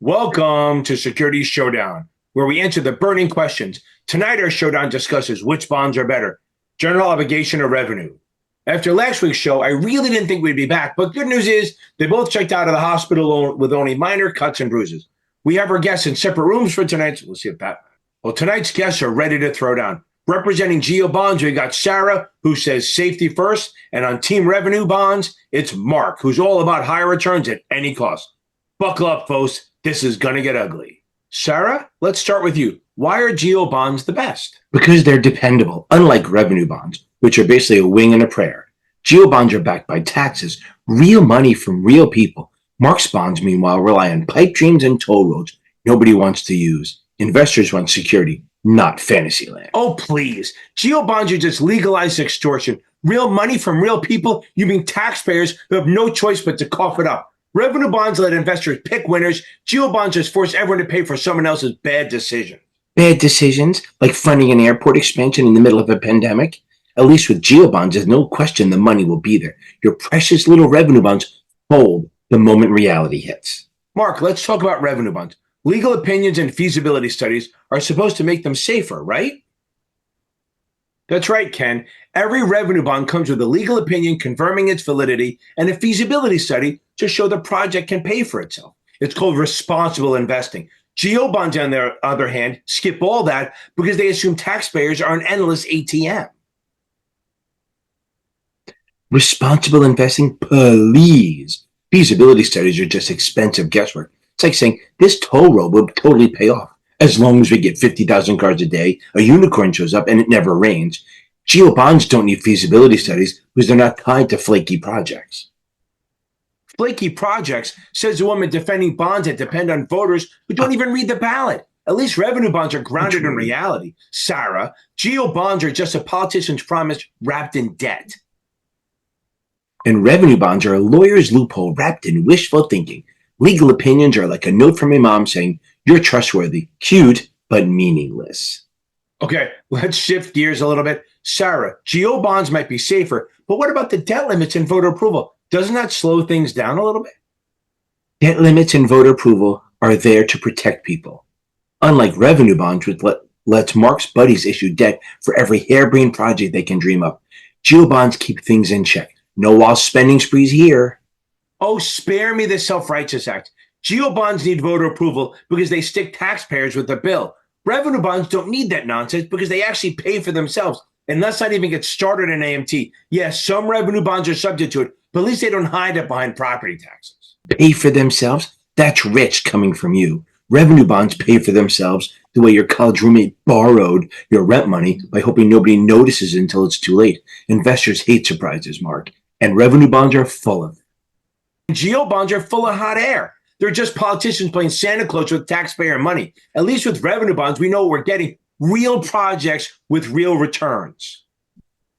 Welcome to Security Showdown, where we answer the burning questions. Tonight, our showdown discusses which bonds are better, general obligation or revenue. After last week's show, I really didn't think we'd be back, but good news is they both checked out of the hospital with only minor cuts and bruises. We have our guests in separate rooms for tonight, so we'll see if that. Well, tonight's guests are ready to throw down. Representing Geo Bonds, we got Sarah, who says safety first, and on Team Revenue Bonds, it's Mark, who's all about higher returns at any cost. Buckle up, folks. This is going to get ugly. Sarah, let's start with you. Why are Geo Bonds the best? Because they're dependable, unlike revenue bonds, which are basically a wing and a prayer. Geo bonds are backed by taxes, real money from real people. Mark's bonds, meanwhile, rely on pipe dreams and toll roads nobody wants to use. Investors want security, not fantasy land. Oh, please. Geo bonds are just legalized extortion. Real money from real people? You mean taxpayers who have no choice but to cough it up. Revenue bonds let investors pick winners. Geo bonds just force everyone to pay for someone else's bad decision. Bad decisions, like funding an airport expansion in the middle of a pandemic? At least with Geo bonds, there's no question the money will be there. Your precious little revenue bonds fold the moment reality hits. Mark, let's talk about revenue bonds. Legal opinions and feasibility studies are supposed to make them safer, right? That's right, Ken. Every revenue bond comes with a legal opinion confirming its validity and a feasibility study to show the project can pay for itself. It's called responsible investing. Geo bonds, on the other hand, skip all that because they assume taxpayers are an endless ATM. Responsible investing, please. Feasibility studies are just expensive guesswork. It's like saying this toll road will totally pay off. As long as we get 50,000 cars a day, a unicorn shows up, and it never rains. Geo bonds don't need feasibility studies because they're not tied to flaky projects. Flaky projects, says the woman defending bonds that depend on voters who don't even read the ballot. At least revenue bonds are grounded in reality. Sarah, Geo bonds are just a politician's promise wrapped in debt. And revenue bonds are a lawyer's loophole wrapped in wishful thinking. Legal opinions are like a note from my mom saying, you're trustworthy, cute, but meaningless. Okay, let's shift gears a little bit. Sarah, Geo bonds might be safer, but what about the debt limits and voter approval? Doesn't that slow things down a little bit? Debt limits and voter approval are there to protect people. Unlike revenue bonds, which lets Mark's buddies issue debt for every harebrained project they can dream up, Geo bonds keep things in check. No wild spending sprees here. Oh, spare me the self-righteous act. Geo bonds need voter approval because they stick taxpayers with the bill. Revenue bonds don't need that nonsense because they actually pay for themselves. And let's not even get started in AMT. Yes, some revenue bonds are subject to it, but at least they don't hide it behind property taxes. Pay for themselves? That's rich coming from you. Revenue bonds pay for themselves the way your college roommate borrowed your rent money by hoping nobody notices until it's too late. Investors hate surprises, Mark, and revenue bonds are full of them. Geo bonds are full of hot air. They're just politicians playing Santa Claus with taxpayer money. At least with revenue bonds, we know what we're getting. Real projects with real returns.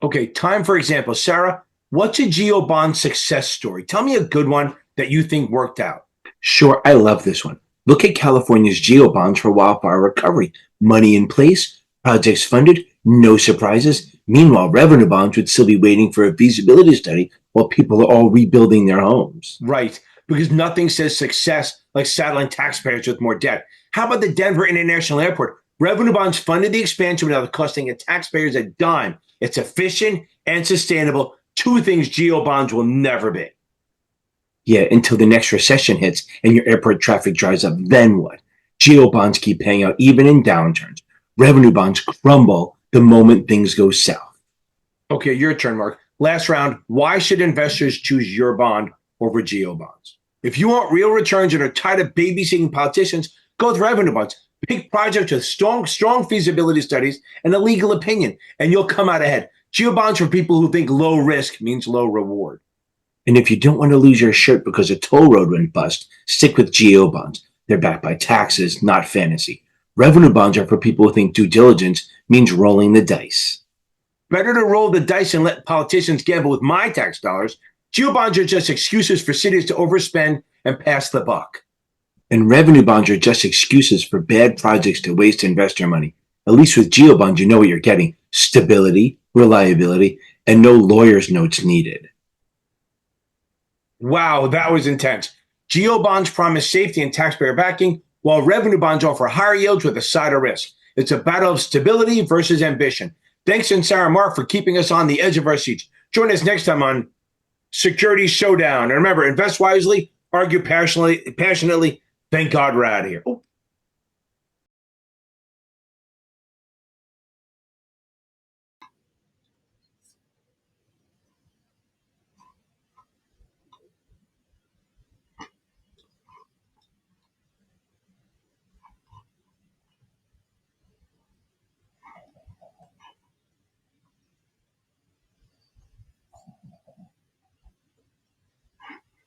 Okay, time for example. Sarah, what's a Geo bond success story? Tell me a good one that you think worked out. Sure, I love this one. Look at California's Geo bonds for wildfire recovery. Money in place, projects funded, no surprises. Meanwhile, revenue bonds would still be waiting for a feasibility study while people are all rebuilding their homes. Right, because nothing says success like saddling taxpayers with more debt. How about the Denver International Airport? Revenue bonds funded the expansion without costing the taxpayers a dime. It's efficient and sustainable. Two things Geo bonds will never be. Yeah, until the next recession hits and your airport traffic dries up, then what? Geo bonds keep paying out even in downturns. Revenue bonds crumble the moment things go south. Okay, your turn, Mark. Last round, why should investors choose your bond over Geo bonds? If you want real returns and are tired of babysitting politicians, go with revenue bonds. Pick projects with strong feasibility studies and a legal opinion, and you'll come out ahead. Geo bonds for people who think low risk means low reward. And if you don't want to lose your shirt because a toll road went bust, stick with Geo bonds. They're backed by taxes, not fantasy. Revenue bonds are for people who think due diligence means rolling the dice. Better to roll the dice and let politicians gamble with my tax dollars. Geo bonds are just excuses for cities to overspend and pass the buck. And revenue bonds are just excuses for bad projects to waste investor money. At least with Geo bonds, you know what you're getting. Stability, reliability, and no lawyer's notes needed. Wow, that was intense. GO bonds promise safety and taxpayer backing, while revenue bonds offer higher yields with a side of risk. It's a battle of stability versus ambition. Thanks, and Sarah Mark, for keeping us on the edge of our seats. Join us next time on Security Showdown. And remember, invest wisely, argue passionately. Thank God we're out of here. Oh.